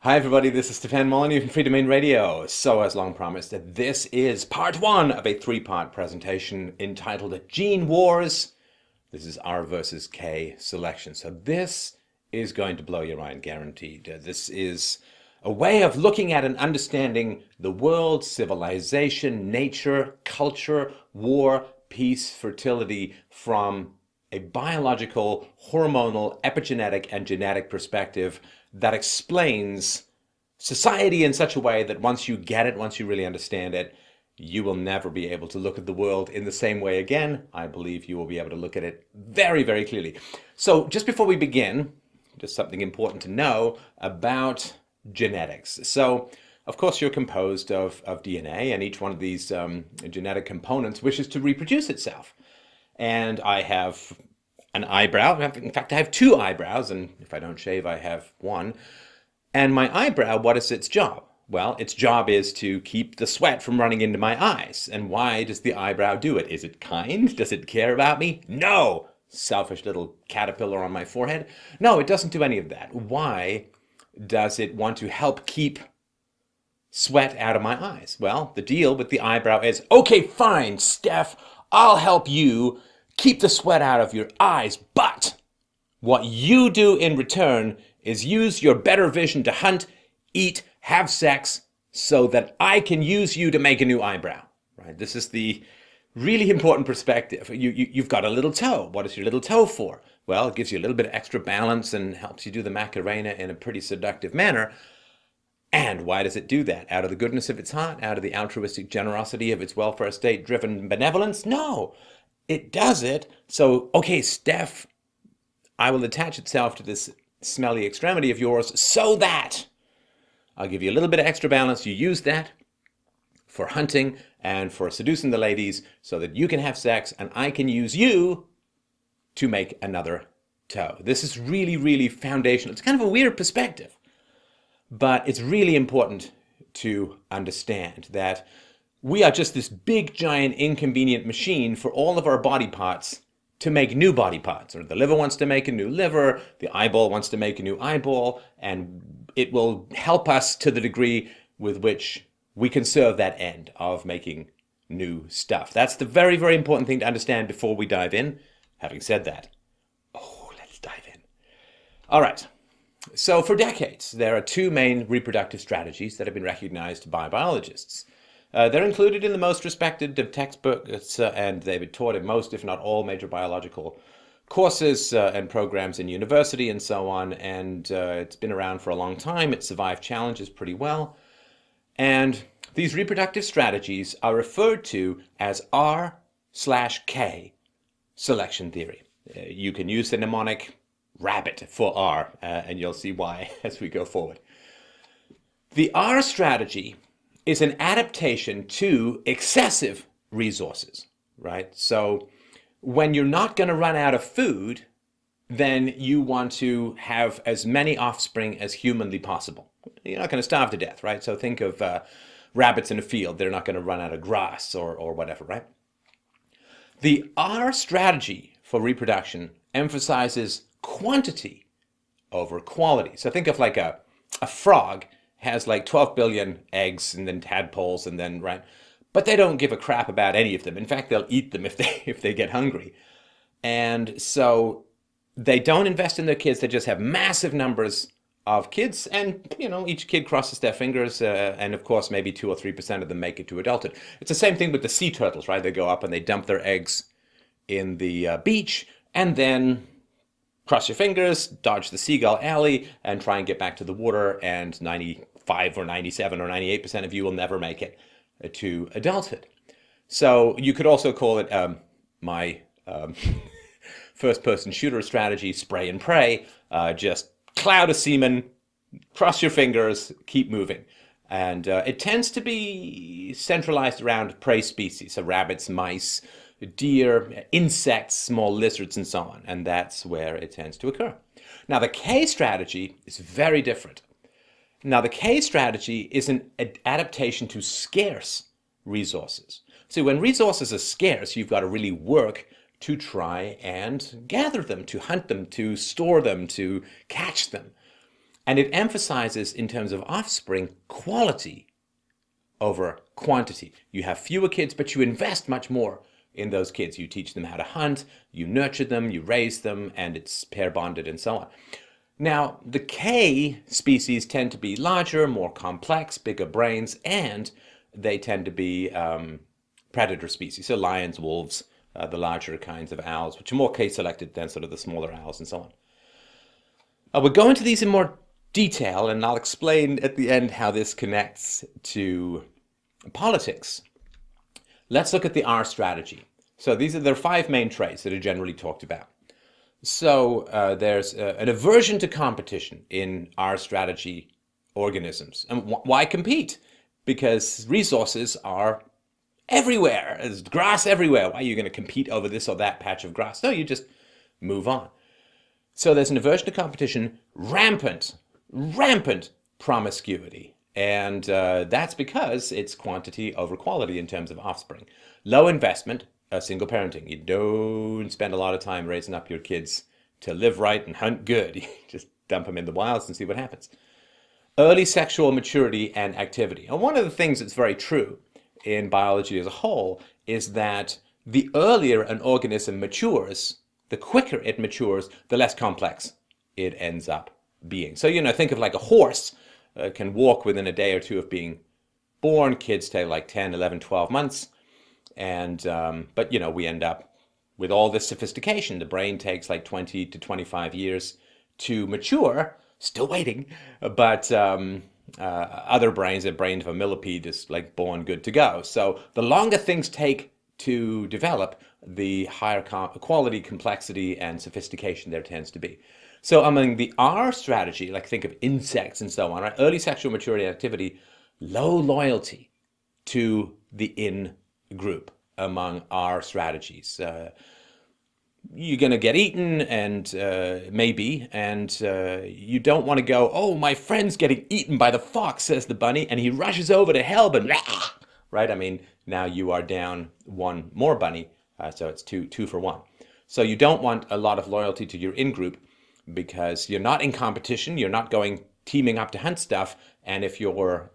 Hi everybody, this is Stefan Molyneux from Free Domain Radio. So as long promised, this is part one of a three-part presentation entitled Gene Wars. This is R versus K selection. So this is going to blow your mind, guaranteed. This is a way of looking at and understanding the world, civilization, nature, culture, war, peace, fertility from a biological, hormonal, epigenetic, and genetic perspective that explains society in such a way that once you get it, once you really understand it, you will never be able to look at the world in the same way again. I believe you will be able to look at it very, very clearly. So just before we begin, just something important to know about genetics. So, of course, you're composed of DNA, and each one of these genetic components wishes to reproduce itself. And I have an eyebrow. In fact, I have two eyebrows, and if I don't shave, I have one. And my eyebrow, what is its job? Well, its job is to keep the sweat from running into my eyes. And why does the eyebrow do it? Is it kind? Does it care about me? No! Selfish little caterpillar on my forehead. No, it doesn't do any of that. Why does it want to help keep sweat out of my eyes? Well, the deal with the eyebrow is, okay, fine, Steph, I'll help you keep the sweat out of your eyes, but what you do in return is use your better vision to hunt, eat, have sex, so that I can use you to make a new eyebrow. Right? This is the really important perspective. You've got a little toe. What is your little toe for? Well, it gives you a little bit of extra balance and helps you do the Macarena in a pretty seductive manner. And why does it do that? Out of the goodness of its heart? Out of the altruistic generosity of its welfare state-driven benevolence? No. It does it so, okay, Steph, I will attach itself to this smelly extremity of yours so that I'll give you a little bit of extra balance. You use that for hunting and for seducing the ladies so that you can have sex and I can use you to make another toe. This is really, really foundational. It's kind of a weird perspective, but it's really important to understand that we are just this big, giant, inconvenient machine for all of our body parts to make new body parts. Or the liver wants to make a new liver, the eyeball wants to make a new eyeball, and it will help us to the degree with which we can serve that end of making new stuff. That's the very, very important thing to understand before we dive in. Having said that, let's dive in. All right. So for decades, there are two main reproductive strategies that have been recognized by biologists. They're included in the most respected of textbooks, and they've been taught in most, if not all, major biological courses and programs in university and so on. And it's been around for a long time. It survived challenges pretty well. And these reproductive strategies are referred to as R/K selection theory. You can use the mnemonic rabbit for R, and you'll see why as we go forward. The R strategy is an adaptation to excessive resources, right? So when you're not going to run out of food, then you want to have as many offspring as humanly possible. You're not going to starve to death, right? So think of rabbits in a field. They're not going to run out of grass or whatever, right? The R strategy for reproduction emphasizes quantity over quality. So think of like a frog has like 12 billion eggs and then tadpoles and then, right? But they don't give a crap about any of them. In fact, they'll eat them if they get hungry. And so they don't invest in their kids. They just have massive numbers of kids. And, each kid crosses their fingers. And of course, maybe 2 or 3% of them make it to adulthood. It's the same thing with the sea turtles, right? They go up and they dump their eggs in the beach and then cross your fingers, dodge the seagull alley, and try and get back to the water, and 95 or 97 or 98% of you will never make it to adulthood. So you could also call it my first-person shooter strategy, spray and pray, just cloud of semen, cross your fingers, keep moving. And it tends to be centralized around prey species, so rabbits, mice, deer, insects, small lizards, and so on. And that's where it tends to occur. Now, the K strategy is very different. Now, the K strategy is an adaptation to scarce resources. See, when resources are scarce, you've got to really work to try and gather them, to hunt them, to store them, to catch them. And it emphasizes, in terms of offspring, quality over quantity. You have fewer kids, but you invest much more in those kids. You teach them how to hunt, you nurture them, you raise them, and it's pair bonded and so on. Now, the K species tend to be larger, more complex, bigger brains, and they tend to be predator species. So lions, wolves, the larger kinds of owls, which are more K-selected than sort of the smaller owls and so on. We'll go into these in more detail, and I'll explain at the end how this connects to politics. Let's look at the R strategy. So there are 5 main traits that are generally talked about. So there's an aversion to competition in R strategy organisms. And why compete? Because resources are everywhere. There's grass everywhere. Why are you going to compete over this or that patch of grass? No, you just move on. So there's an aversion to competition, rampant promiscuity. And that's because it's quantity over quality in terms of offspring. Low investment, single parenting. You don't spend a lot of time raising up your kids to live right and hunt good. You just dump them in the wilds and see what happens. Early sexual maturity and activity. And one of the things that's very true in biology as a whole is that the earlier an organism matures, the quicker it matures, the less complex it ends up being. So, think of like a horse can walk within a day or two of being born. Kids take like 10, 11, 12 months. And, but, we end up with all this sophistication. The brain takes like 20 to 25 years to mature, still waiting. But other brains, a brain of a millipede is like born good to go. So the longer things take to develop, the higher quality, complexity, and sophistication there tends to be. So among the R strategy, like think of insects and so on, right? Early sexual maturity and activity, low loyalty to the in group among R strategies. You're going to get eaten, and maybe, and you don't want to go, oh, my friend's getting eaten by the fox, says the bunny, and he rushes over to help, and right? I mean, now you are down one more bunny, so it's two for one. So you don't want a lot of loyalty to your in-group because you're not in competition, you're not going teaming up to hunt stuff, and if your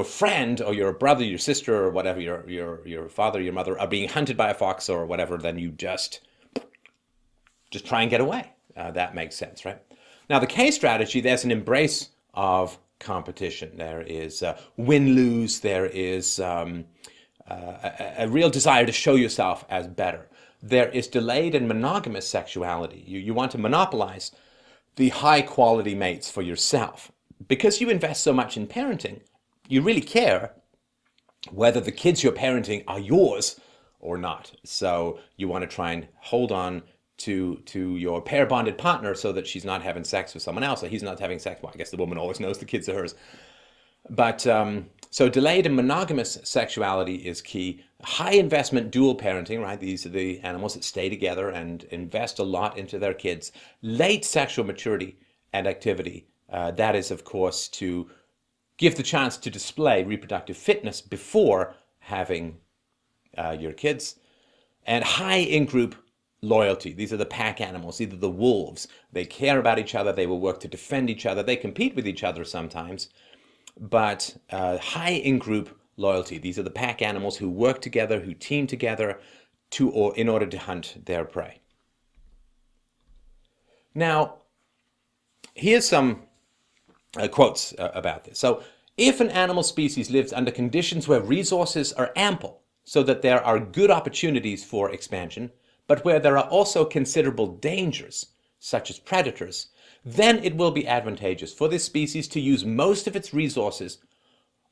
friend or your brother, your sister, or whatever, your father, your mother are being hunted by a fox or whatever, then you just try and get away. That makes sense, right? Now, the K strategy, there's an embrace of competition. There is win-lose. There is a real desire to show yourself as better. There is delayed and monogamous sexuality. You want to monopolize the high-quality mates for yourself. Because you invest so much in parenting, you really care whether the kids you're parenting are yours or not. So you want to try and hold on to your pair-bonded partner so that she's not having sex with someone else, or he's not having sex. Well, I guess the woman always knows the kids are hers. But so delayed and monogamous sexuality is key. High investment dual parenting, right? These are the animals that stay together and invest a lot into their kids. Late sexual maturity and activity. That is, of course, to give the chance to display reproductive fitness before having your kids. And high in-group loyalty. These are the pack animals, either the wolves. They care about each other. They will work to defend each other. They compete with each other sometimes. But high in-group loyalty. These are the pack animals who work together, who team together in order to hunt their prey. Now, here's some quotes about this. So, if an animal species lives under conditions where resources are ample, so that there are good opportunities for expansion, but where there are also considerable dangers, such as predators, then it will be advantageous for this species to use most of its resources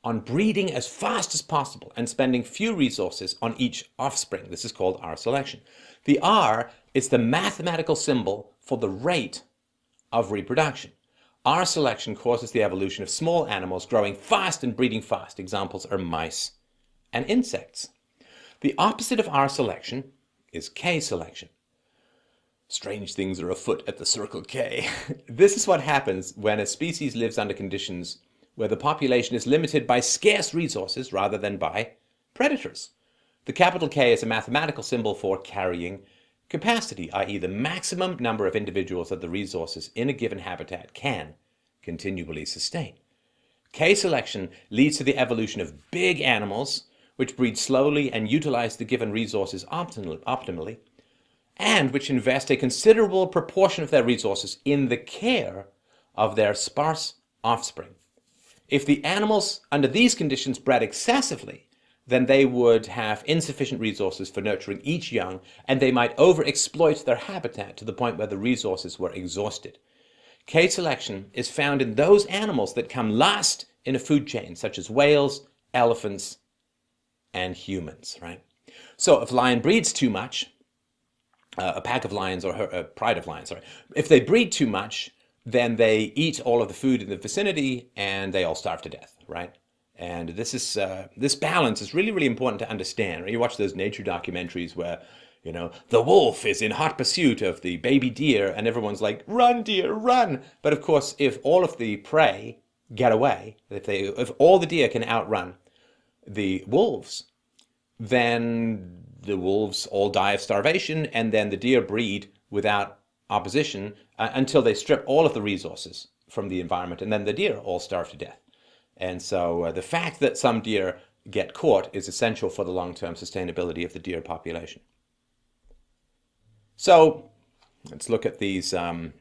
on breeding as fast as possible and spending few resources on each offspring. This is called R selection. The R is the mathematical symbol for the rate of reproduction. R selection causes the evolution of small animals growing fast and breeding fast. Examples are mice and insects. The opposite of R selection is K selection. Strange things are afoot at the Circle K. This is what happens when a species lives under conditions where the population is limited by scarce resources rather than by predators. The capital K is a mathematical symbol for carrying capacity, i.e. the maximum number of individuals that the resources in a given habitat can continually sustain. K-selection leads to the evolution of big animals, which breed slowly and utilize the given resources optimally, and which invest a considerable proportion of their resources in the care of their sparse offspring. If the animals under these conditions bred excessively, then they would have insufficient resources for nurturing each young, and they might overexploit their habitat to the point where the resources were exhausted. K-selection is found in those animals that come last in a food chain, such as whales, elephants, and humans, right? So if a lion breeds too much, a pack of lions or a pride of lions, sorry, if they breed too much, then they eat all of the food in the vicinity and they all starve to death, right? And this balance is really, really important to understand. Right? You watch those nature documentaries where, you know, the wolf is in hot pursuit of the baby deer and everyone's like, run, deer, run. But of course, if all of the prey get away, if all the deer can outrun the wolves, then the wolves all die of starvation and then the deer breed without opposition until they strip all of the resources from the environment and then the deer all starve to death. And so the fact that some deer get caught is essential for the long-term sustainability of the deer population. So let's look at these, the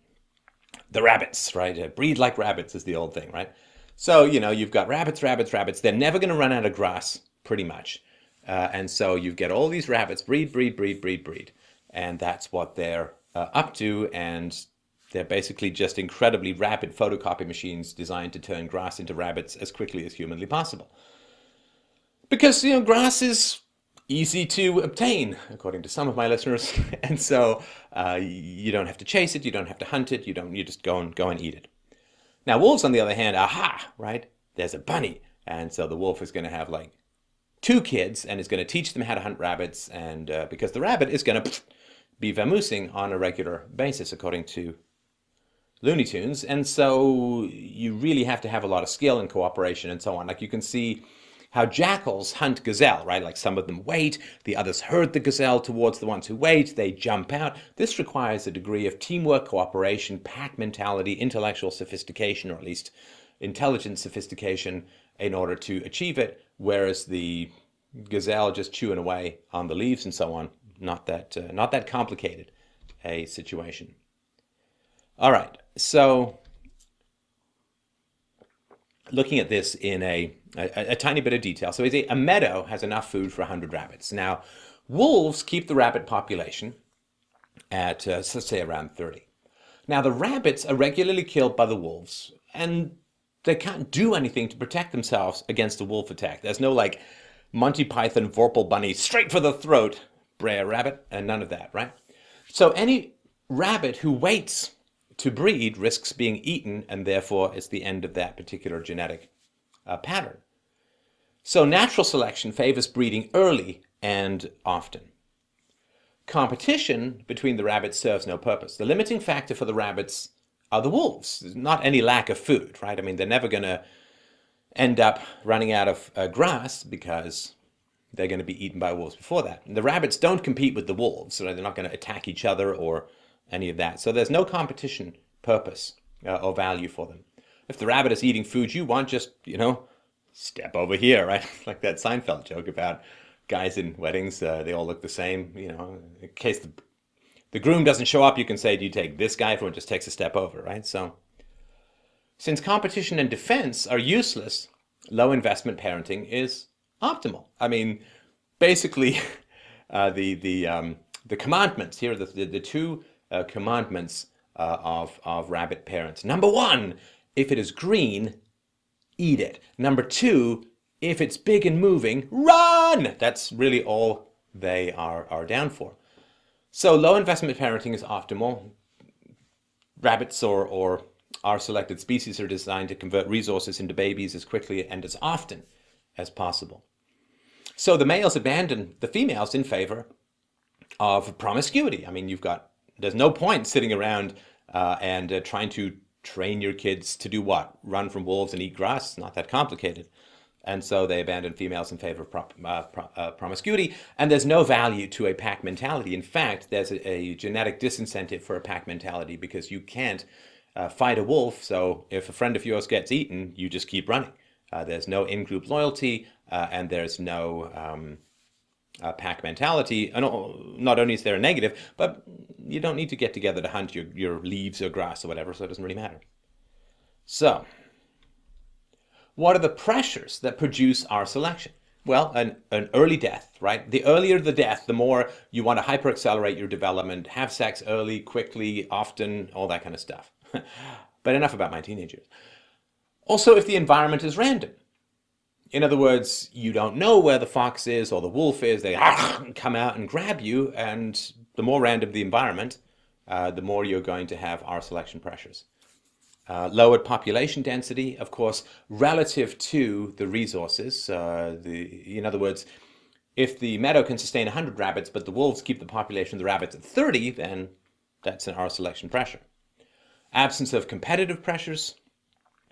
rabbits, right? Breed like rabbits is the old thing, right? So, you know, you've got rabbits. They're never going to run out of grass, pretty much. And so you get all these rabbits, breed. And that's what they're up to. And they're basically just incredibly rapid photocopy machines designed to turn grass into rabbits as quickly as humanly possible. Because, you know, grass is easy to obtain, according to some of my listeners. And so you don't have to chase it, you don't have to hunt it, you just go and eat it. Now, wolves, on the other hand, right? There's a bunny. And so the wolf is going to have like 2 kids and is going to teach them how to hunt rabbits. And because the rabbit is going to be vamoosing on a regular basis, according to Looney Tunes. And so you really have to have a lot of skill and cooperation and so on. Like you can see how jackals hunt gazelle, right? Like some of them wait, the others herd the gazelle towards the ones who wait, they jump out. This requires a degree of teamwork, cooperation, pack mentality, intellectual sophistication, or at least intelligent sophistication in order to achieve it, whereas the gazelle just chewing away on the leaves and so on, not that complicated a situation. All right, so looking at this in a tiny bit of detail. So a meadow has enough food for 100 rabbits. Now, wolves keep the rabbit population at, let's say, around 30. Now, the rabbits are regularly killed by the wolves, and they can't do anything to protect themselves against a wolf attack. There's no, like, Monty Python Vorpal Bunny, straight for the throat, Brer Rabbit, and none of that, right? So any rabbit who waits to breed risks being eaten, and therefore it's the end of that particular genetic pattern. So natural selection favors breeding early and often. Competition between the rabbits serves no purpose. The limiting factor for the rabbits are the wolves. There's not any lack of food, right? I mean, they're never going to end up running out of grass because they're going to be eaten by wolves before that. And the rabbits don't compete with the wolves, so they're not going to attack each other or any of that. So there's no competition purpose or value for them. If the rabbit is eating food you want, just, you know, step over here, right? Like that Seinfeld joke about guys in weddings, they all look the same, you know, in case the groom doesn't show up, you can say, do you take this guy? Everyone just takes a step over, right? So since competition and defense are useless, low investment parenting is optimal. I mean, basically, the commandments here are the 2 commandments of rabbit parents. Number 1, if it is green, eat it. Number 2, if it's big and moving, run! That's really all they are down for. So low investment parenting is optimal. Rabbits or our selected species are designed to convert resources into babies as quickly and as often as possible. So the males abandon the females in favor of promiscuity. I mean, there's no point sitting around and trying to train your kids to do what? Run from wolves and eat grass? It's not that complicated. and so they abandon females in favor of promiscuity, and there's no value to a pack mentality. In fact, there's a genetic disincentive for a pack mentality because you can't fight a wolf, so if a friend of yours gets eaten, you just keep running. There's no in-group loyalty, and there's no pack mentality. And not only is there a negative, but you don't need to get together to hunt your leaves or grass or whatever, so it doesn't really matter. So, what are the pressures that produce our selection? Well, an early death, right? The earlier the death, the more you want to hyper-accelerate your development, have sex early, quickly, often, all that kind of stuff. But enough about my teenagers. Also, if the environment is random. In other words, you don't know where the fox is or the wolf is, they come out and grab you, and the more random the environment, the more you're going to have our selection pressures. Lowered population density, of course, relative to the resources. In other words, if the meadow can sustain 100 rabbits, but the wolves keep the population of the rabbits at 30, then that's an our selection pressure. Absence of competitive pressures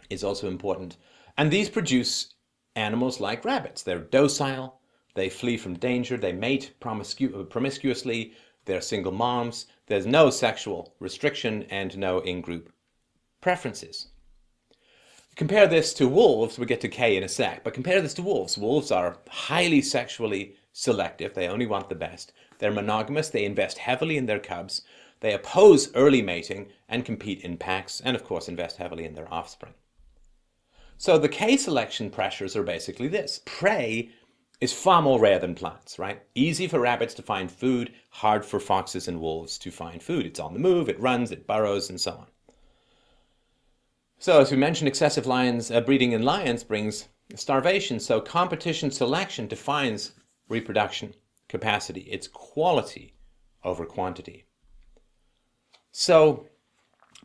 is also important. And these produce animals like rabbits. They're docile, they flee from danger, they mate promiscuously, they're single moms, there's no sexual restriction, and no in-group preferences. Compare this to wolves. We'll get to K in a sec, but compare this to wolves. Wolves are highly sexually selective. They only want the best. They're monogamous. They invest heavily in their cubs. They oppose early mating and compete in packs, and of course invest heavily in their offspring. So the K selection pressures are basically this. Prey is far more rare than plants, right? Easy for rabbits to find food, hard for foxes and wolves to find food. It's on the move, it runs, it burrows, and so on. So as we mentioned, excessive breeding in lions brings starvation. So competition selection defines reproduction capacity. It's quality over quantity. So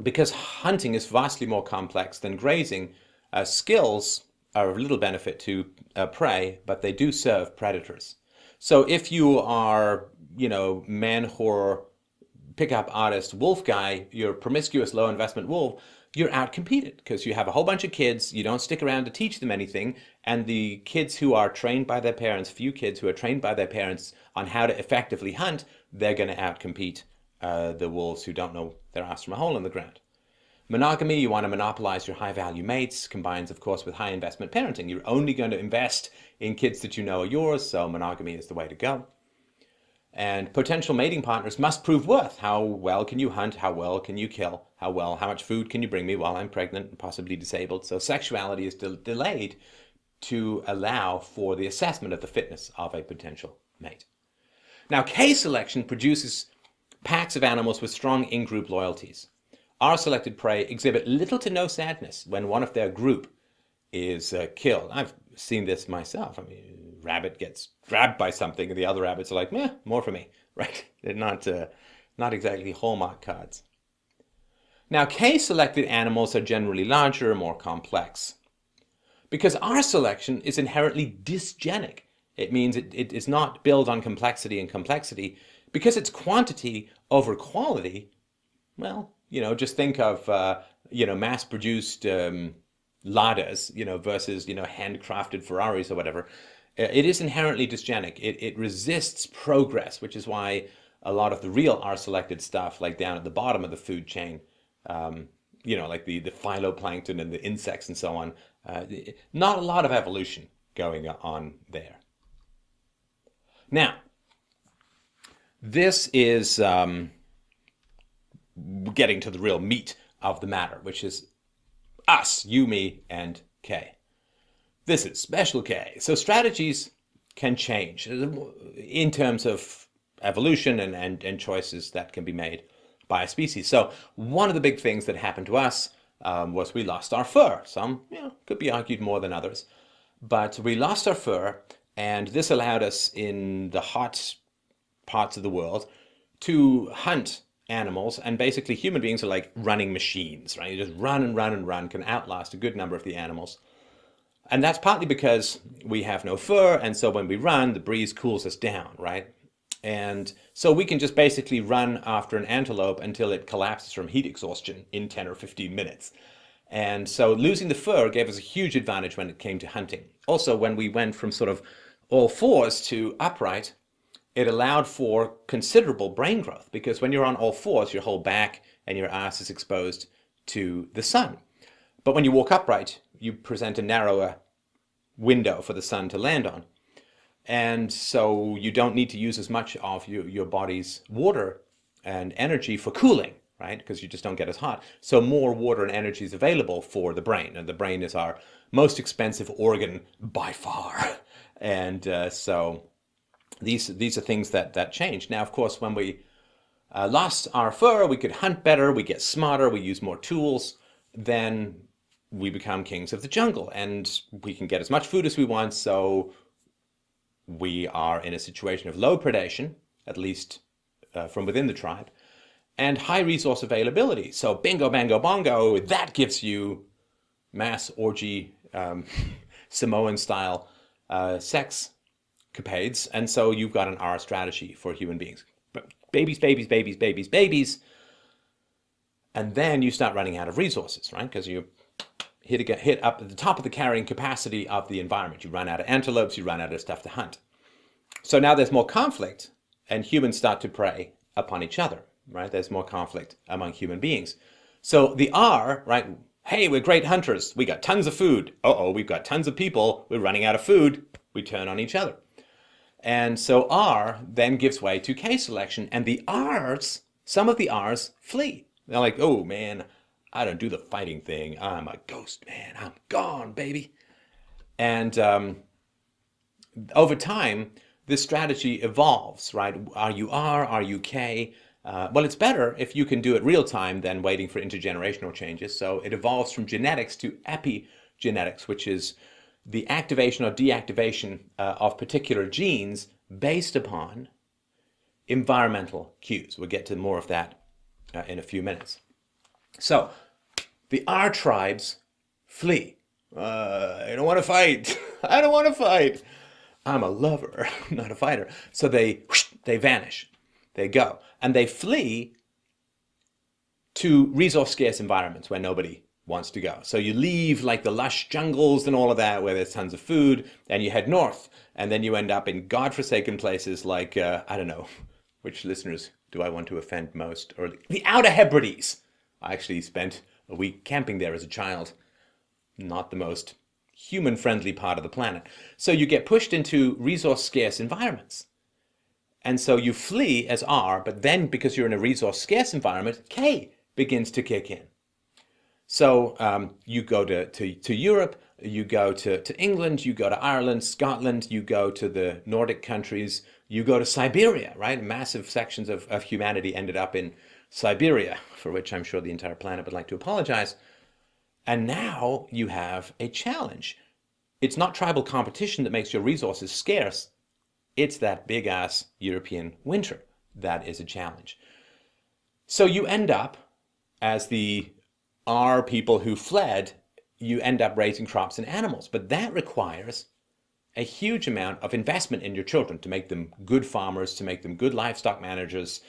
because hunting is vastly more complex than grazing, skills are of little benefit to prey, but they do serve predators. So if you are, man whore, pickup artist, wolf guy, you're promiscuous, low investment wolf, you're outcompeted because you have a whole bunch of kids, you don't stick around to teach them anything, and the kids who are trained by their parents, few kids who are trained by their parents on how to effectively hunt, they're going to outcompete the wolves who don't know their ass from a hole in the ground. Monogamy, you want to monopolize your high-value mates, combines, of course, with high-investment parenting. You're only going to invest in kids that you know are yours, so monogamy is the way to go. And potential mating partners must prove worth. How well can you hunt? How well can you kill? How much food can you bring me while I'm pregnant and possibly disabled? So sexuality is delayed to allow for the assessment of the fitness of a potential mate. Now, K selection produces packs of animals with strong in-group loyalties. Our selected prey exhibit little to no sadness when one of their group is killed. I've seen this myself. I mean, rabbit gets grabbed by something and the other rabbits are like, meh, more for me, right? They're not exactly Hallmark cards. Now, K-selected animals are generally larger, more complex. Because our selection is inherently dysgenic. It means it is not built on complexity and complexity. Because it's quantity over quality, well, just think of, mass-produced Ladas, versus, handcrafted Ferraris or whatever. It is inherently dysgenic. It resists progress, which is why a lot of the real R-selected stuff, like down at the bottom of the food chain, like the phytoplankton and the insects and so on, not a lot of evolution going on there. Now, this is getting to the real meat of the matter, which is us, you, me, and K. This is special K. So strategies can change in terms of evolution and choices that can be made by a species. So one of the big things that happened to us was we lost our fur. Some, could be argued more than others. But we lost our fur, and this allowed us in the hot parts of the world to hunt animals, and basically human beings are like running machines, right? You just run and run and run, can outlast a good number of the animals. And that's partly because we have no fur, and so when we run, the breeze cools us down, right? And so we can just basically run after an antelope until it collapses from heat exhaustion in 10 or 15 minutes. And so losing the fur gave us a huge advantage when it came to hunting. Also, when we went from sort of all fours to upright, it allowed for considerable brain growth, because when you're on all fours, your whole back and your ass is exposed to the sun. But when you walk upright, you present a narrower window for the sun to land on. And so you don't need to use as much of your body's water and energy for cooling, right? Because you just don't get as hot. So more water and energy is available for the brain. And the brain is our most expensive organ by far. And so these are things that change. Now, of course, when we lost our fur, we could hunt better, we get smarter, we use more tools, then we become kings of the jungle, and we can get as much food as we want, so we are in a situation of low predation, at least from within the tribe, and high resource availability. So bingo, bango, bongo, that gives you mass orgy, Samoan-style sex capades, and so you've got an R strategy for human beings. Babies, babies, babies, babies, babies, and then you start running out of resources, right? Because you hit up at the top of the carrying capacity of the environment. You run out of antelopes, you run out of stuff to hunt. So now there's more conflict, and humans start to prey upon each other, right? There's more conflict among human beings. So the R, right? Hey, we're great hunters. We got tons of food. Uh-oh, we've got tons of people. We're running out of food. We turn on each other. And so R then gives way to K selection, and the R's, some of the R's flee. They're like, oh man, I don't do the fighting thing. I'm a ghost, man. I'm gone, baby. And over time, this strategy evolves, right? Are you R? Are you K? Well, it's better if you can do it real time than waiting for intergenerational changes. So it evolves from genetics to epigenetics, which is the activation or deactivation of particular genes based upon environmental cues. We'll get to more of that in a few minutes. So the R tribes flee. I don't want to fight. I don't want to fight. I'm a lover, not a fighter. So they vanish. They go. And they flee to resource-scarce environments where nobody wants to go. So you leave like the lush jungles and all of that where there's tons of food, and you head north, and then you end up in godforsaken places like, I don't know, which listeners do I want to offend most? Or the Outer Hebrides. I actually spent a week camping there as a child. Not the most human-friendly part of the planet. So you get pushed into resource-scarce environments. And so you flee as R, but then because you're in a resource-scarce environment, K begins to kick in. So you go to Europe, you go to England, you go to Ireland, Scotland, you go to the Nordic countries, you go to Siberia, right? Massive sections of humanity ended up in Siberia, for which I'm sure the entire planet would like to apologize. And now you have a challenge. It's not tribal competition that makes your resources scarce. It's that big-ass European winter that is a challenge. So you end up, as the R people who fled, you end up raising crops and animals. But that requires a huge amount of investment in your children to make them good farmers, to make them good livestock managers,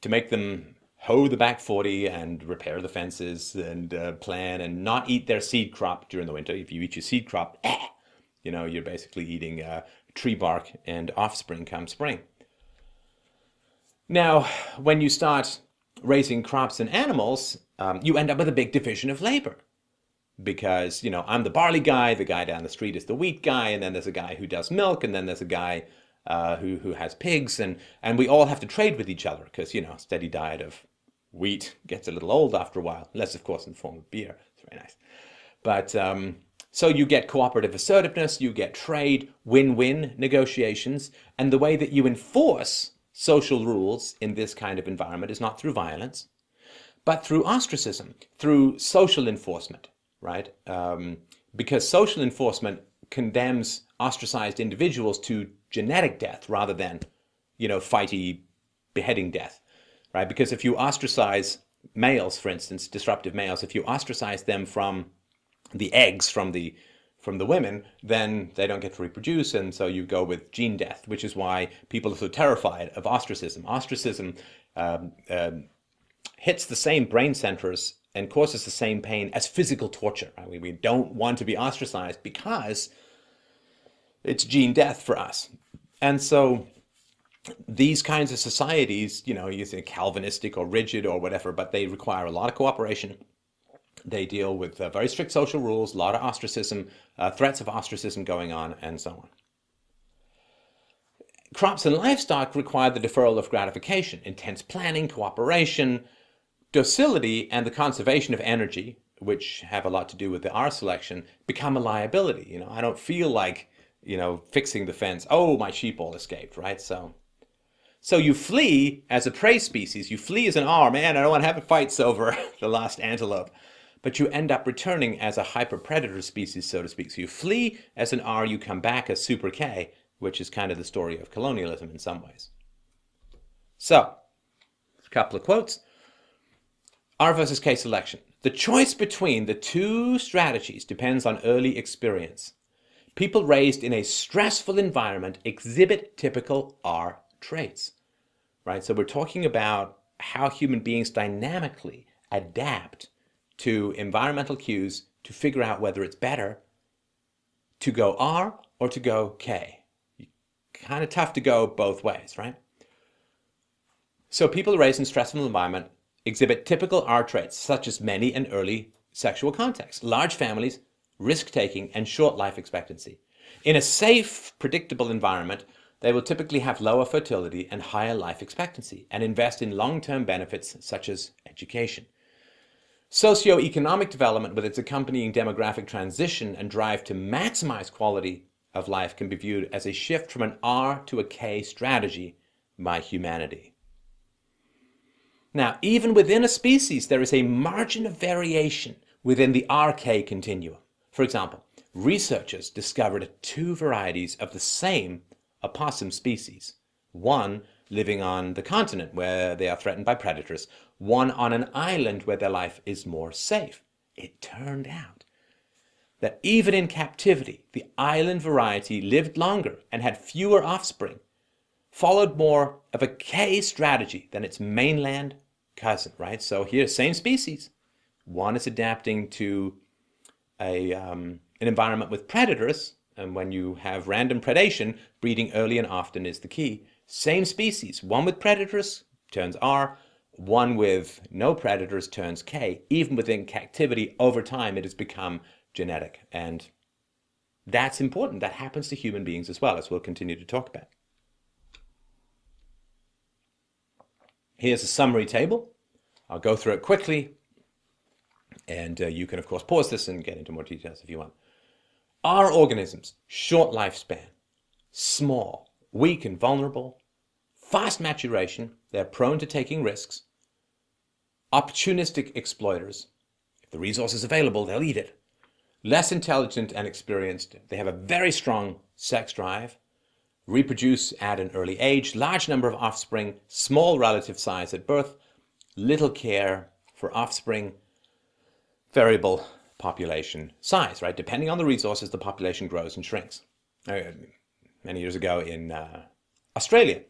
to make them hoe the back 40 and repair the fences and plan and not eat their seed crop during the winter. If you eat your seed crop, you know, you're basically eating tree bark and offspring come spring. Now, when you start raising crops and animals, you end up with a big division of labor. Because, you know, I'm the barley guy, the guy down the street is the wheat guy, and then there's a guy who does milk, and then there's a guy who has pigs, and we all have to trade with each other because, you know, steady diet of wheat gets a little old after a while, unless, of course, in the form of beer. It's very nice. But so you get cooperative assertiveness, you get trade, win-win negotiations, and the way that you enforce social rules in this kind of environment is not through violence, but through ostracism, through social enforcement, right? Because social enforcement condemns ostracized individuals to genetic death rather than, you know, fighty beheading death, right? Because if you ostracize males, for instance, disruptive males, if you ostracize them from the eggs from the women, then they don't get to reproduce, and so you go with gene death, which is why people are so terrified of ostracism. Ostracism hits the same brain centers and causes the same pain as physical torture. Right? We don't want to be ostracized because it's gene death for us. And so these kinds of societies, you say Calvinistic or rigid or whatever, but they require a lot of cooperation. They deal with very strict social rules, a lot of ostracism, threats of ostracism going on, and so on. Crops and livestock require the deferral of gratification, intense planning, cooperation, docility, and the conservation of energy, which have a lot to do with the R selection, become a liability. I don't feel like, fixing the fence. Oh, my sheep all escaped, right? So you flee as a prey species. You flee as an R. Man, I don't want to have fights over the last antelope. But you end up returning as a hyper-predator species, so to speak. So you flee as an R, you come back as super K, which is kind of the story of colonialism in some ways. So, a couple of quotes. R versus K selection. The choice between the two strategies depends on early experience. People raised in a stressful environment exhibit typical R traits, right? So we're talking about how human beings dynamically adapt to environmental cues to figure out whether it's better to go R or to go K. Kind of tough to go both ways, right? So people raised in stressful environment exhibit typical R traits, such as many and early sexual contacts, large families, risk-taking, and short life expectancy. In a safe, predictable environment, they will typically have lower fertility and higher life expectancy and invest in long-term benefits such as education. Socioeconomic development with its accompanying demographic transition and drive to maximize quality of life can be viewed as a shift from an R to a K strategy by humanity. Now, even within a species, there is a margin of variation within the RK continuum. For example, researchers discovered two varieties of the same opossum species, one living on the continent where they are threatened by predators, one on an island where their life is more safe. It turned out that even in captivity, the island variety lived longer and had fewer offspring, followed more of a K strategy than its mainland cousin, right? So here, same species. One is adapting to an environment with predators, and when you have random predation, breeding early and often is the key. Same species, one with predators turns R, one with no predators turns K. Even within captivity, over time, it has become genetic. And that's important. That happens to human beings as well, as we'll continue to talk about. Here's a summary table. I'll go through it quickly. And you can, of course, pause this and get into more details if you want. R organisms, short lifespan, small, weak and vulnerable, fast maturation, they're prone to taking risks, opportunistic exploiters. If the resource is available, they'll eat it. Less intelligent and experienced, they have a very strong sex drive, reproduce at an early age, large number of offspring, small relative size at birth, little care for offspring, variable population size, right? Depending on the resources, the population grows and shrinks. Many years ago in Australia,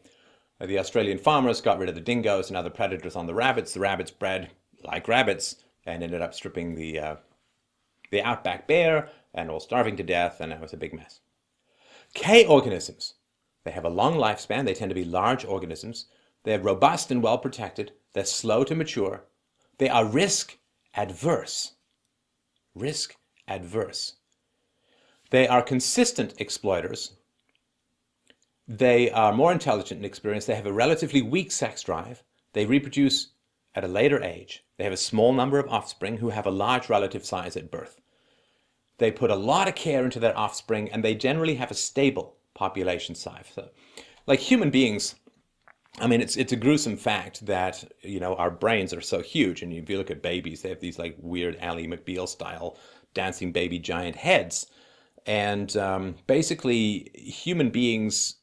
the Australian farmers got rid of the dingoes and other predators on the rabbits. The rabbits bred like rabbits and ended up stripping the outback bear and all starving to death, and that was a big mess. K organisms, they have a long lifespan. They tend to be large organisms. They're robust and well protected. They're slow to mature. They are risk adverse. Risk adverse. They are consistent exploiters. They are more intelligent and experienced. They have a relatively weak sex drive. They reproduce at a later age. They have a small number of offspring who have a large relative size at birth. They put a lot of care into their offspring, and they generally have a stable population size. So, like human beings, I mean, it's a gruesome fact that, our brains are so huge. And if you look at babies, they have these like weird Ally McBeal style dancing baby giant heads. And basically, human beings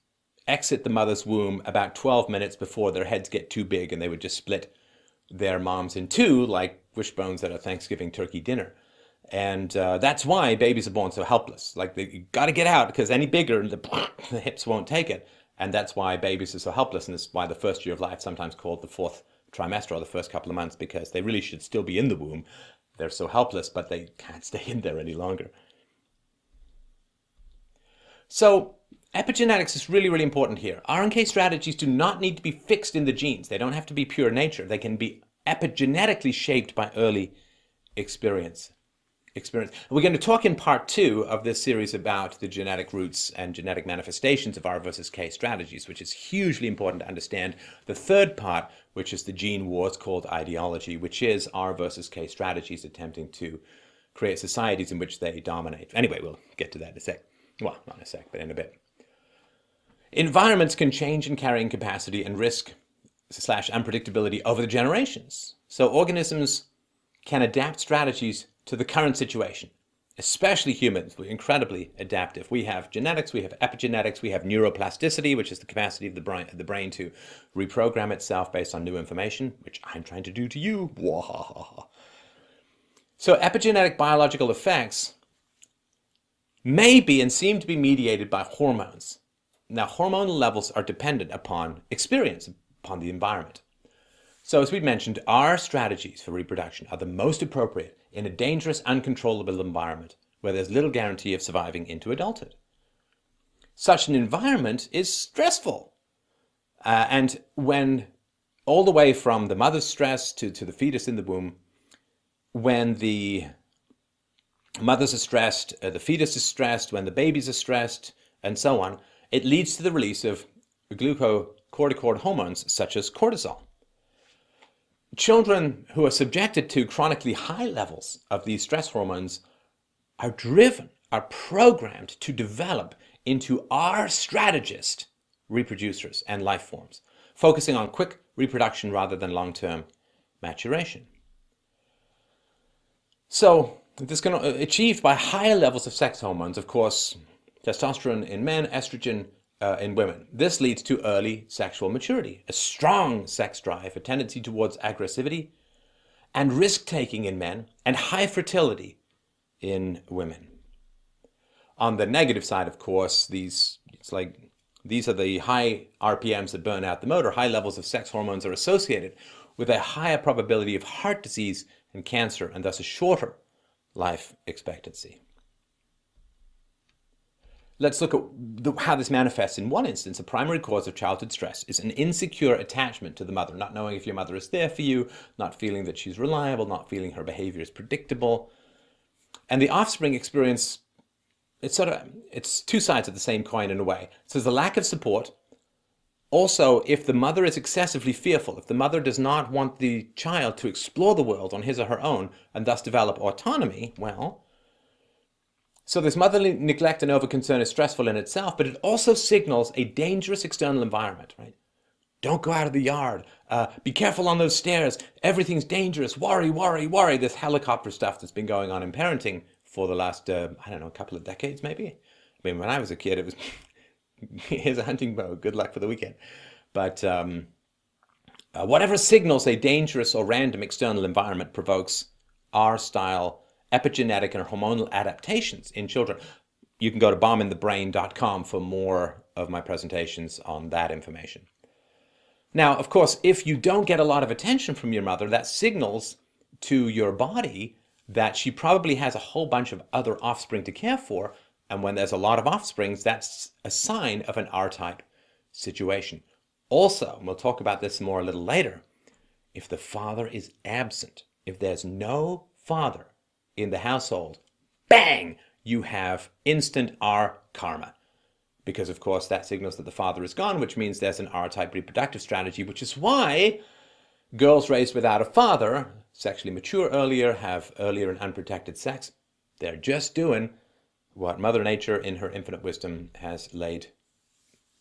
exit the mother's womb about 12 minutes before their heads get too big, and they would just split their moms in two like wishbones at a Thanksgiving turkey dinner. And that's why babies are born so helpless. Like, you got to get out, because any bigger, the hips won't take it. And that's why babies are so helpless, and it's why the first year of life, sometimes called the fourth trimester or the first couple of months, because they really should still be in the womb. They're so helpless, but they can't stay in there any longer. So epigenetics is really, really important here. RNK strategies do not need to be fixed in the genes. They don't have to be pure nature. They can be epigenetically shaped by early experience. We're going to talk in part 2 of this series about the genetic roots and genetic manifestations of R versus K strategies, which is hugely important to understand. The third part, which is the gene wars called ideology, which is R versus K strategies attempting to create societies in which they dominate. Anyway, we'll get to that in a sec. Well, not in a sec, but in a bit. Environments can change in carrying capacity and risk / unpredictability over the generations. So organisms can adapt strategies to the current situation, especially humans. We're incredibly adaptive. We have genetics, we have epigenetics, we have neuroplasticity, which is the capacity of the brain to reprogram itself based on new information, which I'm trying to do to you. So epigenetic biological effects may be and seem to be mediated by hormones. Now, hormonal levels are dependent upon experience, upon the environment. So as we mentioned, our strategies for reproduction are the most appropriate in a dangerous, uncontrollable environment where there's little guarantee of surviving into adulthood. Such an environment is stressful. And when all the way from the mother's stress to the fetus in the womb, when the mothers are stressed, the fetus is stressed, when the babies are stressed, and so on, it leads to the release of glucocorticoid hormones such as cortisol. Children who are subjected to chronically high levels of these stress hormones are programmed to develop into our strategist reproducers and life forms, focusing on quick reproduction rather than long-term maturation. So this can be achieved by higher levels of sex hormones, of course, testosterone in men, estrogen in women. This leads to early sexual maturity, a strong sex drive, a tendency towards aggressivity, and risk-taking in men, and high fertility in women. On the negative side, of course, these are the high RPMs that burn out the motor. High levels of sex hormones are associated with a higher probability of heart disease and cancer, and thus a shorter life expectancy. Let's look at how this manifests. In one instance, a primary cause of childhood stress is an insecure attachment to the mother, not knowing if your mother is there for you, not feeling that she's reliable, not feeling her behavior is predictable. And the offspring experience, it's two sides of the same coin in a way. So there's a lack of support. Also, if the mother is excessively fearful, if the mother does not want the child to explore the world on his or her own and thus develop autonomy, well, so this motherly neglect and over-concern is stressful in itself, but it also signals a dangerous external environment, right? Don't go out of the yard. Be careful on those stairs. Everything's dangerous. Worry, worry, worry. This helicopter stuff that's been going on in parenting for the last, a couple of decades maybe. I mean, when I was a kid, it was, here's a hunting bow. Good luck for the weekend. But whatever signals a dangerous or random external environment provokes R-style epigenetic and hormonal adaptations in children. You can go to bombinthebrain.com for more of my presentations on that information. Now, of course, if you don't get a lot of attention from your mother, that signals to your body that she probably has a whole bunch of other offspring to care for. And when there's a lot of offsprings, that's a sign of an R-type situation. Also, and we'll talk about this more a little later, if the father is absent, if there's no father in the household, bang, you have instant R karma. Because, of course, that signals that the father is gone, which means there's an R-type reproductive strategy, which is why girls raised without a father, sexually mature earlier, have earlier and unprotected sex. They're just doing what Mother Nature, in her infinite wisdom, has laid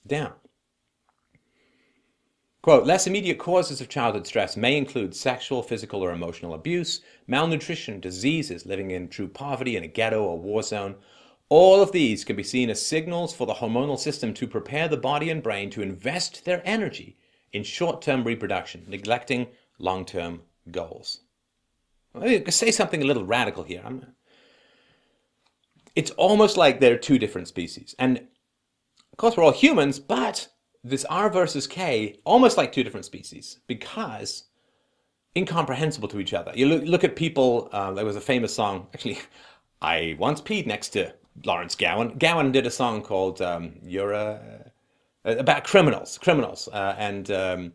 down. Quote, less immediate causes of childhood stress may include sexual, physical, or emotional abuse, malnutrition, diseases, living in true poverty in a ghetto or war zone. All of these can be seen as signals for the hormonal system to prepare the body and brain to invest their energy in short-term reproduction, neglecting long-term goals. Let me say something a little radical here. It's almost like they're two different species. And, of course, we're all humans, but this R versus K, almost like two different species, because incomprehensible to each other. You look at people, there was a famous song, actually, I once peed next to Lawrence Gowan. Gowan did a song called about criminals, and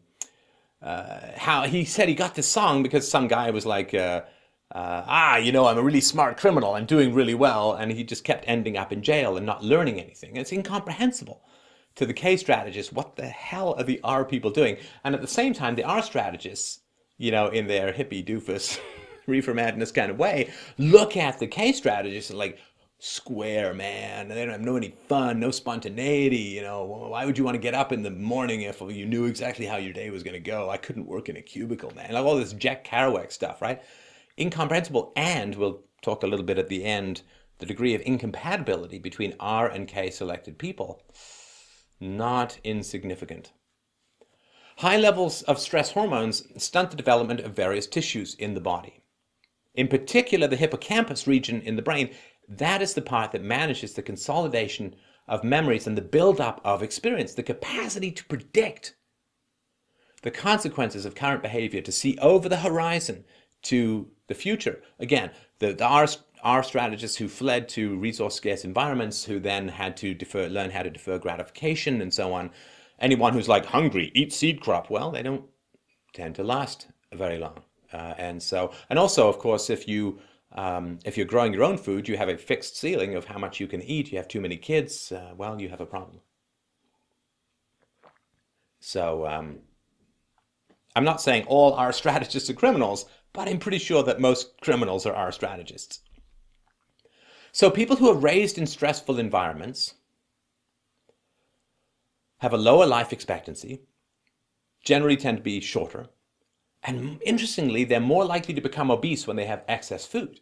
how he said he got this song because some guy was like, I'm a really smart criminal, I'm doing really well, and he just kept ending up in jail and not learning anything. It's incomprehensible to the K strategists. What the hell are the R people doing? And at the same time, the R strategists, in their hippie doofus reefer madness kind of way, look at the K strategists and like, square, man, they don't have any fun, no spontaneity, why would you want to get up in the morning if you knew exactly how your day was going to go? I couldn't work in a cubicle, man. Like all this Jack Kerouac stuff, right? Incomprehensible. And we'll talk a little bit at the end, the degree of incompatibility between R and K selected people, not insignificant. High levels of stress hormones stunt the development of various tissues in the body. In particular, the hippocampus region in the brain, that is the part that manages the consolidation of memories and the build-up of experience, the capacity to predict the consequences of current behavior, to see over the horizon to the future. Again, the R strategists who fled to resource-scarce environments, who then had to learn how to defer gratification and so on. Anyone who's like hungry, eat seed crop, well, they don't tend to last very long. And also, of course, if you're growing your own food, you have a fixed ceiling of how much you can eat. You have too many kids, well, you have a problem. So I'm not saying all R strategists are criminals, but I'm pretty sure that most criminals are R strategists. So people who are raised in stressful environments have a lower life expectancy, generally tend to be shorter, and interestingly, they're more likely to become obese when they have excess food,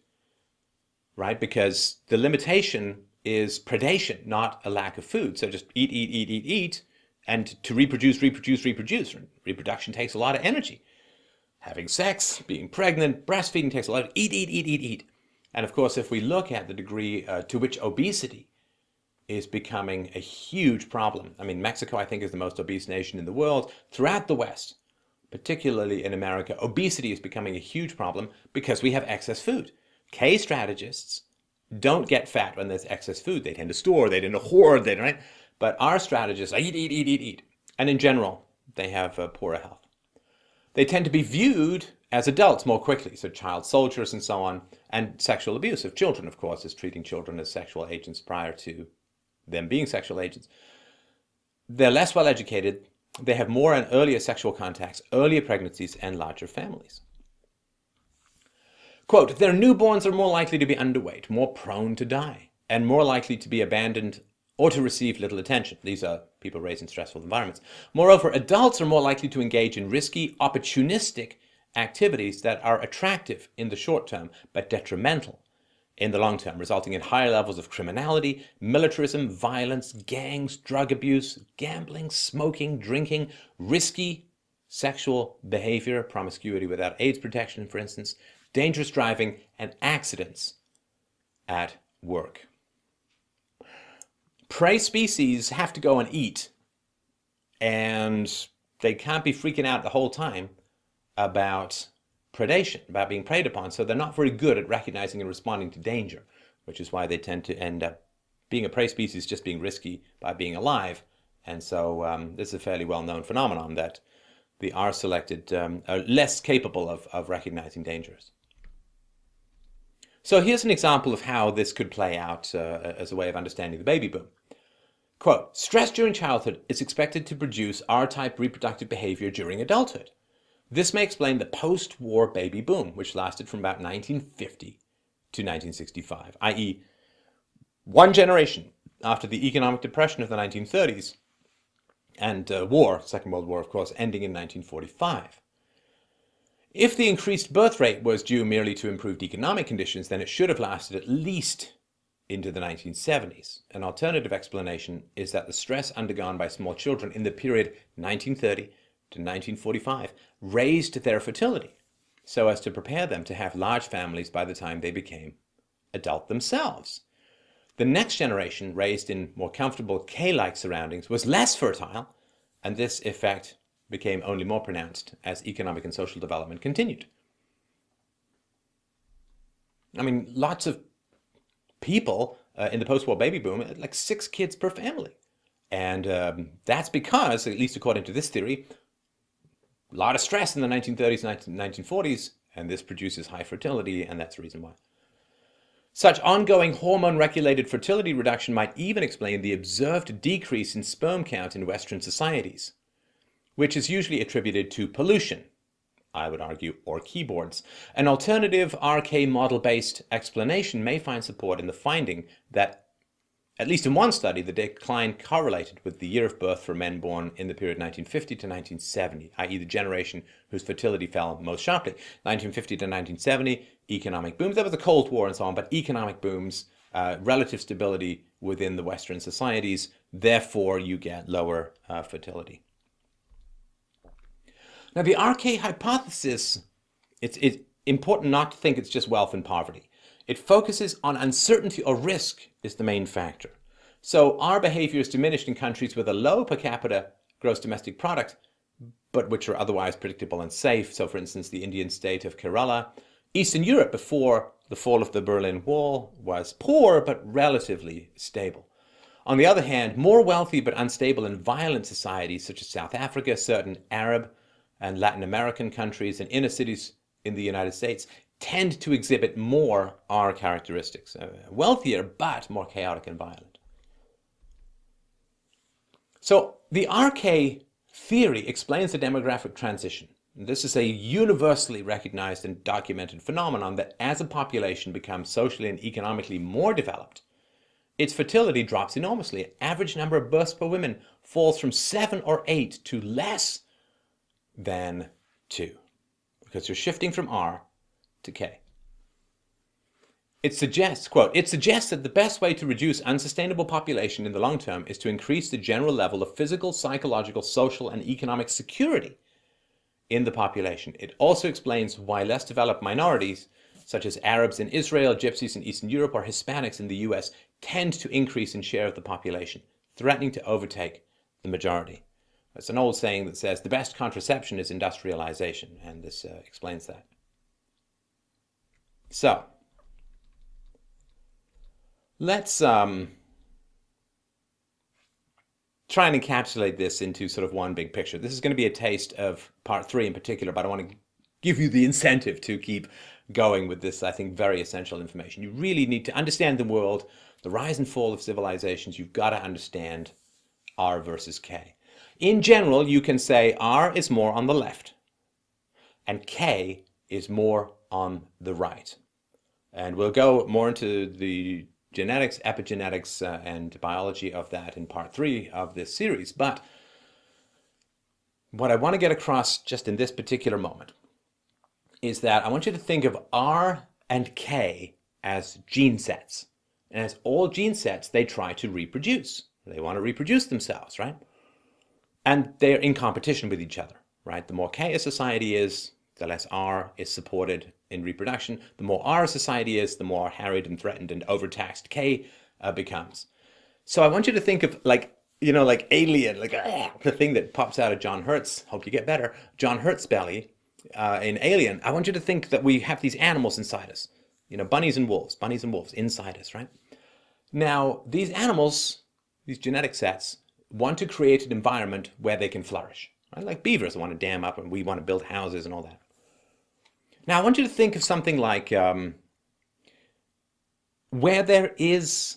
right? Because the limitation is predation, not a lack of food. So just eat, and to reproduce. Reproduction takes a lot of energy. Having sex, being pregnant, breastfeeding takes a lot of eat. And of course, if we look at the degree to which obesity is becoming a huge problem. I mean, Mexico, I think, is the most obese nation in the world. Throughout the West, particularly in America, obesity is becoming a huge problem because we have excess food. K strategists don't get fat when there's excess food. They tend to store, they tend to hoard, right? But our strategists eat. And in general, they have poorer health. They tend to be viewed as adults more quickly, so child soldiers and so on, and sexual abuse of children, of course, is treating children as sexual agents prior to them being sexual agents. They're less well educated. They have more and earlier sexual contacts, earlier pregnancies, and larger families. Quote, their newborns are more likely to be underweight, more prone to die, and more likely to be abandoned or to receive little attention. These are people raised in stressful environments. Moreover, adults are more likely to engage in risky, opportunistic activities that are attractive in the short term, but detrimental in the long term, resulting in higher levels of criminality, militarism, violence, gangs, drug abuse, gambling, smoking, drinking, risky sexual behavior, promiscuity without AIDS protection, for instance, dangerous driving, and accidents at work. Prey species have to go and eat, and they can't be freaking out the whole time about predation, about being preyed upon, so they're not very good at recognizing and responding to danger, which is why they tend to end up being a prey species, just being risky by being alive. And so this is a fairly well-known phenomenon that the R-selected are less capable of recognizing dangers. So here's an example of how this could play out as a way of understanding the baby boom. Quote, stress during childhood is expected to produce R-type reproductive behavior during adulthood. This may explain the post-war baby boom, which lasted from about 1950 to 1965, i.e., one generation after the economic depression of the 1930s and Second World War, of course, ending in 1945. If the increased birth rate was due merely to improved economic conditions, then it should have lasted at least into the 1970s. An alternative explanation is that the stress undergone by small children in the period 1930 to 1945 raised their fertility so as to prepare them to have large families by the time they became adult themselves. The next generation, raised in more comfortable K-like surroundings, was less fertile, and this effect became only more pronounced as economic and social development continued. I mean, lots of people in the post-war baby boom had like 6 kids per family. And that's because, at least according to this theory, a lot of stress in the 1930s and 1940s, and this produces high fertility, and that's the reason why. Such ongoing hormone-regulated fertility reduction might even explain the observed decrease in sperm count in Western societies, which is usually attributed to pollution, I would argue, or keyboards. An alternative RK model-based explanation may find support in the finding that, at least in one study, the decline correlated with the year of birth for men born in the period 1950 to 1970, i.e. the generation whose fertility fell most sharply. 1950 to 1970, economic booms. There was the Cold War and so on, but economic booms, relative stability within the Western societies, therefore you get lower fertility. Now the RK hypothesis, it's important not to think it's just wealth and poverty. It focuses on uncertainty or risk is the main factor. So our behavior is diminished in countries with a low per capita gross domestic product, but which are otherwise predictable and safe. So for instance, the Indian state of Kerala. Eastern Europe before the fall of the Berlin Wall was poor, but relatively stable. On the other hand, more wealthy but unstable and violent societies such as South Africa, certain Arab and Latin American countries, and inner cities in the United States tend to exhibit more R characteristics. Wealthier, but more chaotic and violent. So the RK theory explains the demographic transition. This is a universally recognized and documented phenomenon that as a population becomes socially and economically more developed, its fertility drops enormously. Average number of births per woman falls from 7 or 8 to less than 2, because you're shifting from R to K. It suggests, quote, it suggests that the best way to reduce unsustainable population in the long term is to increase the general level of physical, psychological, social, and economic security in the population. It also explains why less developed minorities, such as Arabs in Israel, Gypsies in Eastern Europe, or Hispanics in the US, tend to increase in share of the population, threatening to overtake the majority. It's an old saying that says the best contraception is industrialization, and this explains that. So, let's try and encapsulate this into sort of one big picture. This is going to be a taste of part 3 in particular, but I want to give you the incentive to keep going with this, I think, very essential information. You really need to understand the world, the rise and fall of civilizations. You've got to understand R versus K. In general, you can say R is more on the left and K is more on the right. And we'll go more into the genetics, epigenetics, and biology of that in part 3 of this series. But what I want to get across just in this particular moment is that I want you to think of R and K as gene sets. And as all gene sets, they try to reproduce. They want to reproduce themselves, right? And they're in competition with each other, right? The more K a society is, the less R is supported in reproduction. The more R a society is, the more harried and threatened and overtaxed K becomes. So I want you to think of like, you know, like Alien, like the thing that pops out of John Hurt's, hope you get better, John Hurt's belly in Alien. I want you to think that we have these animals inside us, you know, bunnies and wolves inside us, right? Now, these animals, these genetic sets, want to create an environment where they can flourish. Right? Like beavers want to dam up and we want to build houses and all that. Now I want you to think of something like where there is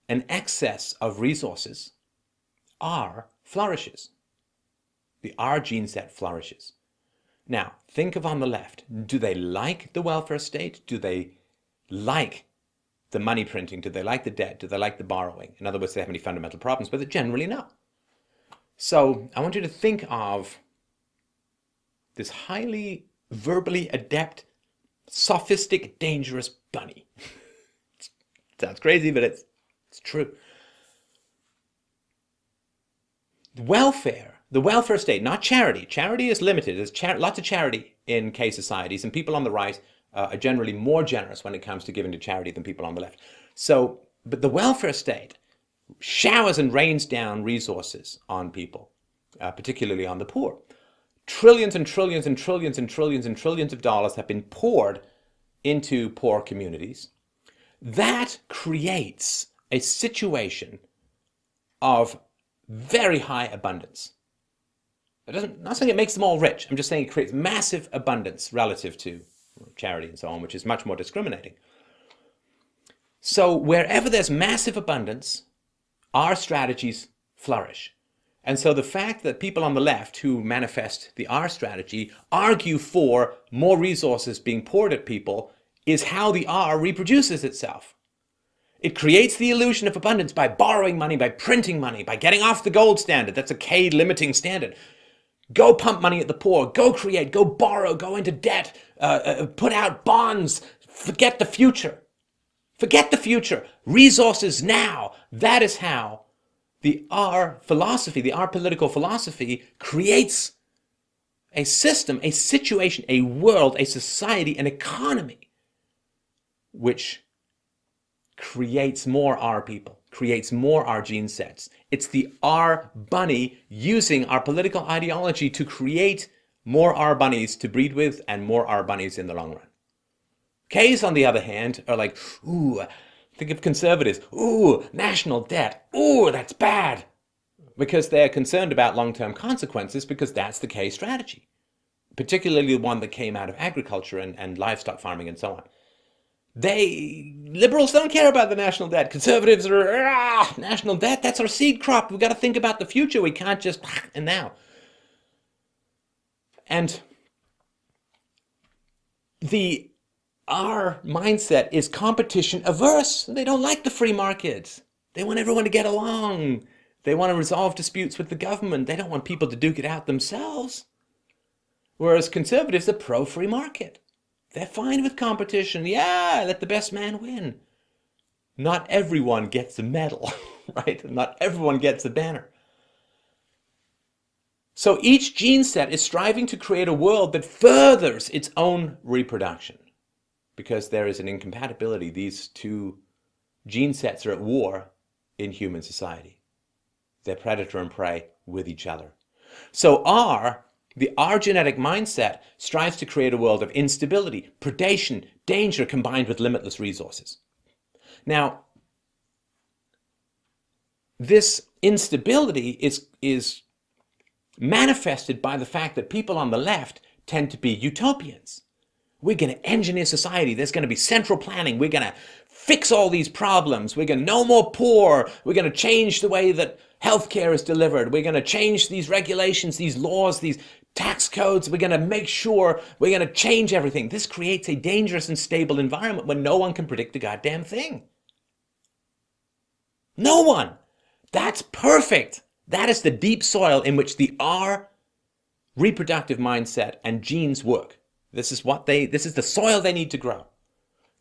an excess of resources, R flourishes. The R gene set flourishes. Now think of on the left. Do they like the welfare state? Do they like the money printing? Do they like the debt? Do they like the borrowing? In other words, do they have any fundamental problems with it? Generally, no. So I want you to think of this highly verbally adept, sophistic, dangerous bunny. Sounds crazy, but it's true. Welfare, the welfare state, not charity. Charity is limited. There's lots of charity in K societies, and people on the right are generally more generous when it comes to giving to charity than people on the left. So, but the welfare state showers and rains down resources on people. particularly on the poor. Trillions and trillions and trillions and trillions and trillions of dollars have been poured into poor communities. That creates a situation of very high abundance. I'm not saying it makes them all rich. I'm just saying it creates massive abundance relative to charity and so on, which is much more discriminating. So wherever there's massive abundance, our strategies flourish. And so the fact that people on the left who manifest the R strategy argue for more resources being poured at people is how the R reproduces itself. It creates the illusion of abundance by borrowing money, by printing money, by getting off the gold standard. That's a K limiting standard. Go pump money at the poor, go create, go borrow, go into debt, put out bonds, forget the future. Forget the future. Resources now. That is how the R philosophy, the R political philosophy creates a system, a situation, a world, a society, an economy which creates more R people, creates more R gene sets. It's the R bunny using our political ideology to create more R bunnies to breed with and more R bunnies in the long run. K's, on the other hand, are like, ooh, think of conservatives, ooh, national debt, ooh, that's bad. Because they're concerned about long-term consequences because that's the K strategy. Particularly the one that came out of agriculture and livestock farming and so on. Liberals don't care about the national debt. Conservatives are, national debt, that's our seed crop. We've got to think about the future. We can't just, and now. And our mindset is competition averse. They don't like the free market. They want everyone to get along. They want to resolve disputes with the government. They don't want people to duke it out themselves. Whereas conservatives are pro-free market. They're fine with competition. Yeah, let the best man win. Not everyone gets a medal, right? Not everyone gets a banner. So each gene set is striving to create a world that furthers its own reproduction. Because there is an incompatibility. These two gene sets are at war in human society. They're predator and prey with each other. So the R genetic mindset strives to create a world of instability, predation, danger combined with limitless resources. Now, this instability is manifested by the fact that people on the left tend to be utopians. We're going to engineer society. There's going to be central planning. We're going to fix all these problems. We're going to no more poor. We're going to change the way that healthcare is delivered. We're going to change these regulations, these laws, these tax codes. We're going to make sure we're going to change everything. This creates a dangerous and stable environment where no one can predict a goddamn thing. No one. That's perfect. That is the deep soil in which the R reproductive mindset and genes work. This is the soil they need to grow.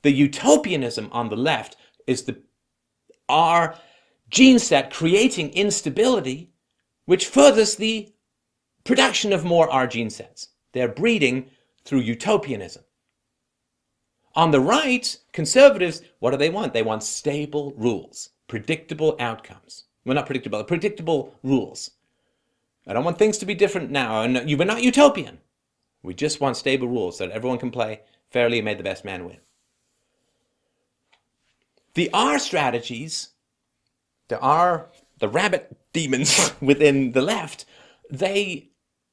The utopianism on the left is the R gene set creating instability, which furthers the production of more R gene sets. They're breeding through utopianism. On the right, conservatives, what do they want? They want stable rules, predictable outcomes. Well, not predictable, predictable rules. I don't want things to be different now. And we're not utopian. We just want stable rules so that everyone can play fairly and may the best man win. The R strategies, the rabbit demons within the left, they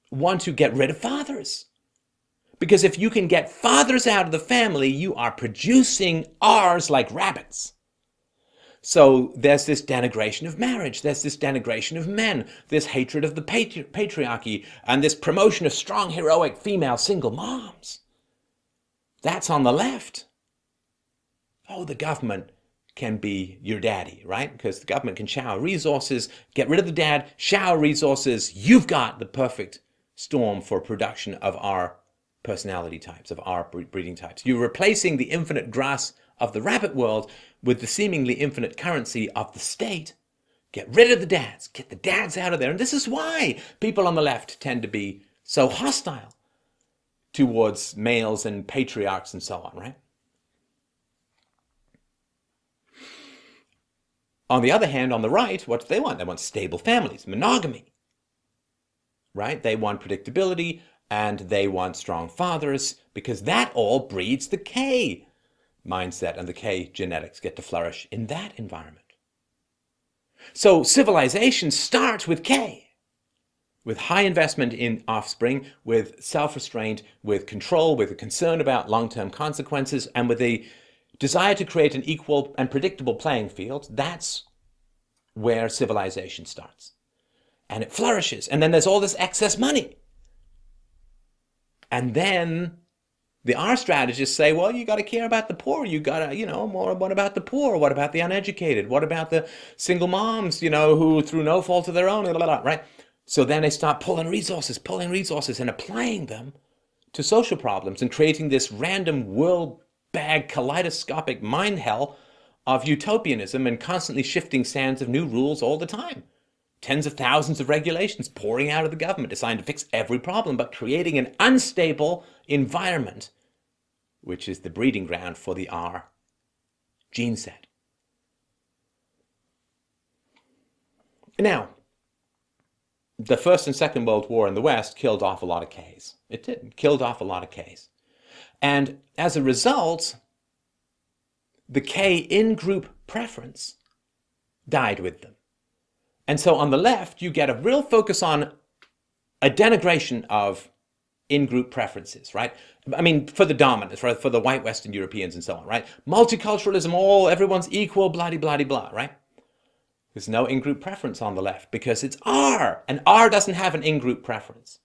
want to get rid of fathers. Because if you can get fathers out of the family, you are producing R's like rabbits. So there's this denigration of marriage, there's this denigration of men, this hatred of the patriarchy, and this promotion of strong, heroic female single moms. That's on the left. Oh, the government can be your daddy, right? Because the government can shower resources, get rid of the dad, shower resources. You've got the perfect storm for production of our personality types, of our breeding types. You're replacing the infinite grass of the rabbit world with the seemingly infinite currency of the state. Get rid of the dads. Get the dads out of there. And this is why people on the left tend to be so hostile towards males and patriarchs and so on, right? On the other hand, on the right, what do they want? They want stable families, monogamy. right? They want predictability and they want strong fathers because that all breeds the K mindset, and the K genetics get to flourish in that environment. So civilization starts with K, with high investment in offspring, with self-restraint, with control, with a concern about long-term consequences, and with a desire to create an equal and predictable playing field. That's where civilization starts. And it flourishes. And then there's all this excess money. And then the R strategists say, well, you got to care about the poor. You got to, more. What about the poor? What about the uneducated? What about the single moms, who through no fault of their own, blah, blah, blah, right? So then they start pulling resources and applying them to social problems and creating this random world bag kaleidoscopic mind hell of utopianism and constantly shifting sands of new rules all the time. Tens of thousands of regulations pouring out of the government designed to fix every problem, but creating an unstable environment, which is the breeding ground for the R gene set. Now, the First and Second World War in the West killed off a lot of Ks. It did. Killed off a lot of Ks. And as a result, the K in-group preference died with them. And so on the left, you get a real focus on a denigration of in-group preferences, right? I mean, for the dominants, right? For the white Western Europeans and so on, right? Multiculturalism, everyone's equal, blah-de-blah-de-blah, right? There's no in-group preference on the left because it's R, and R doesn't have an in-group preference.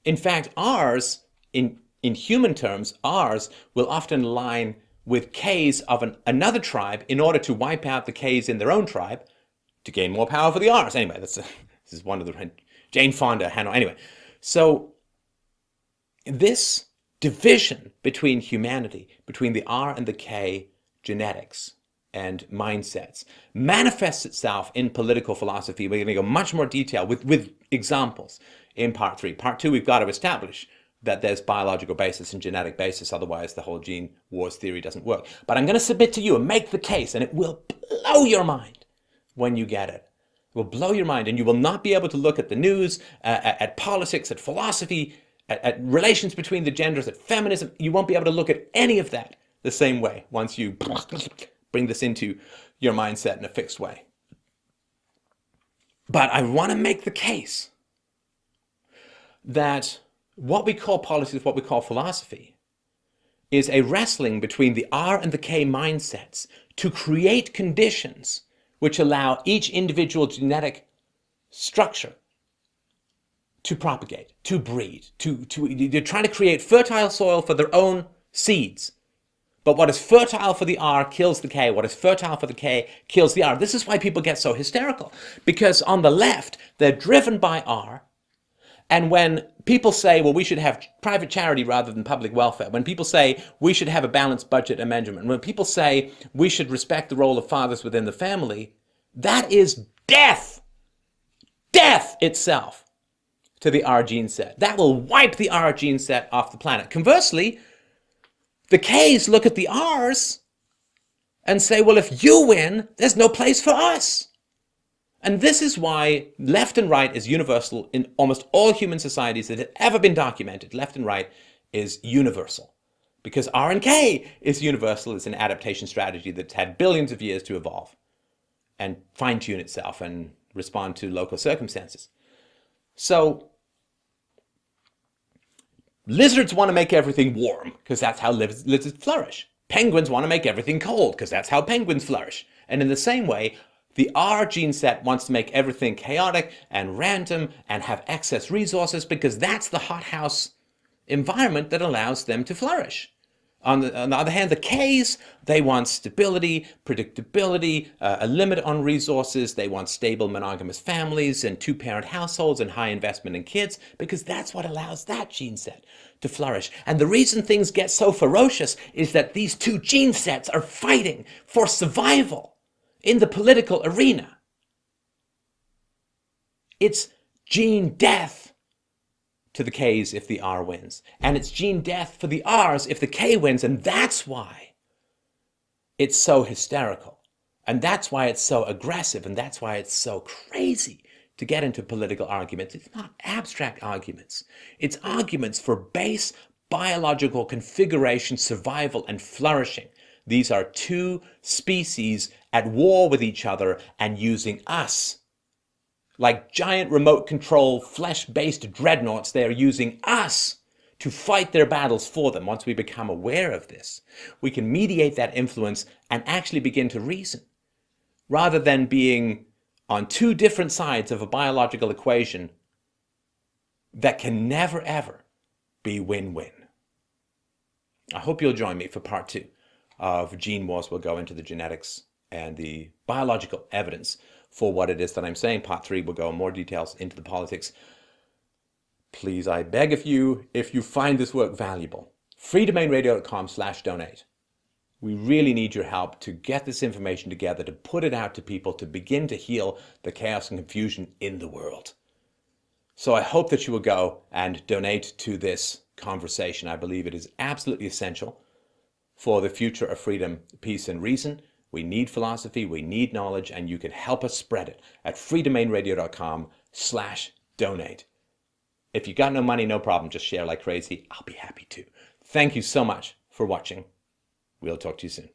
In fact, R's, in human terms, R's will often align with K's of another tribe in order to wipe out the K's in their own tribe to gain more power for the R's. Anyway, this is one of the Jane Fonda, Hannah. Anyway, so this division between humanity, between the R and the K genetics and mindsets, manifests itself in political philosophy. We're going to go much more detail with examples in part 3. Part 2, we've got to establish that there's biological basis and genetic basis, otherwise the whole gene wars theory doesn't work. But I'm going to submit to you and make the case, and it will blow your mind when you get it. It will blow your mind, and you will not be able to look at the news, at politics, at philosophy, at relations between the genders, at feminism. You won't be able to look at any of that the same way once you bring this into your mindset in a fixed way. But I want to make the case that what we call politics, what we call philosophy, is a wrestling between the R and the K mindsets to create conditions which allow each individual genetic structure to propagate, to breed, they're trying to create fertile soil for their own seeds. But what is fertile for the R kills the K. What is fertile for the K kills the R. This is why people get so hysterical. Because on the left, they're driven by R. And when people say, well, we should have private charity rather than public welfare, when people say we should have a balanced budget amendment, when people say we should respect the role of fathers within the family, that is death. Death itself to the R gene set. That will wipe the R gene set off the planet. Conversely, the Ks look at the Rs and say, well, if you win, there's no place for us. And this is why left and right is universal in almost all human societies that have ever been documented. Left and right is universal. Because R and K is universal. It's an adaptation strategy that's had billions of years to evolve and fine-tune itself and respond to local circumstances. So lizards want to make everything warm because that's how lizards flourish. Penguins want to make everything cold because that's how penguins flourish. And in the same way, the R gene set wants to make everything chaotic and random and have excess resources because that's the hothouse environment that allows them to flourish. On the other hand, the Ks, they want stability, predictability, a limit on resources. They want stable monogamous families and two-parent households and high investment in kids because that's what allows that gene set to flourish. And the reason things get so ferocious is that these two gene sets are fighting for survival in the political arena. It's gene death to the Ks if the R wins. And it's gene death for the Rs if the K wins. And that's why it's so hysterical. And that's why it's so aggressive. And that's why it's so crazy to get into political arguments. It's not abstract arguments. It's arguments for base biological configuration, survival, and flourishing. These are two species at war with each other and using us. Like giant remote control, flesh-based dreadnoughts, they are using us to fight their battles for them. Once we become aware of this, we can mediate that influence and actually begin to reason, rather than being on two different sides of a biological equation that can never, ever be win-win. I hope you'll join me for part 2 of Gene Wars. We'll go into the genetics and the biological evidence for what it is that I'm saying. Part 3 will go in more details into the politics. Please, I beg of you, if you find this work valuable, freedomainradio.com/donate. We really need your help to get this information together, to put it out to people, to begin to heal the chaos and confusion in the world. So I hope that you will go and donate to this conversation. I believe it is absolutely essential for the future of freedom, peace, and reason. We need philosophy, we need knowledge, and you can help us spread it at freedomainradio.com/donate. If you got no money, no problem. Just share like crazy. I'll be happy to. Thank you so much for watching. We'll talk to you soon.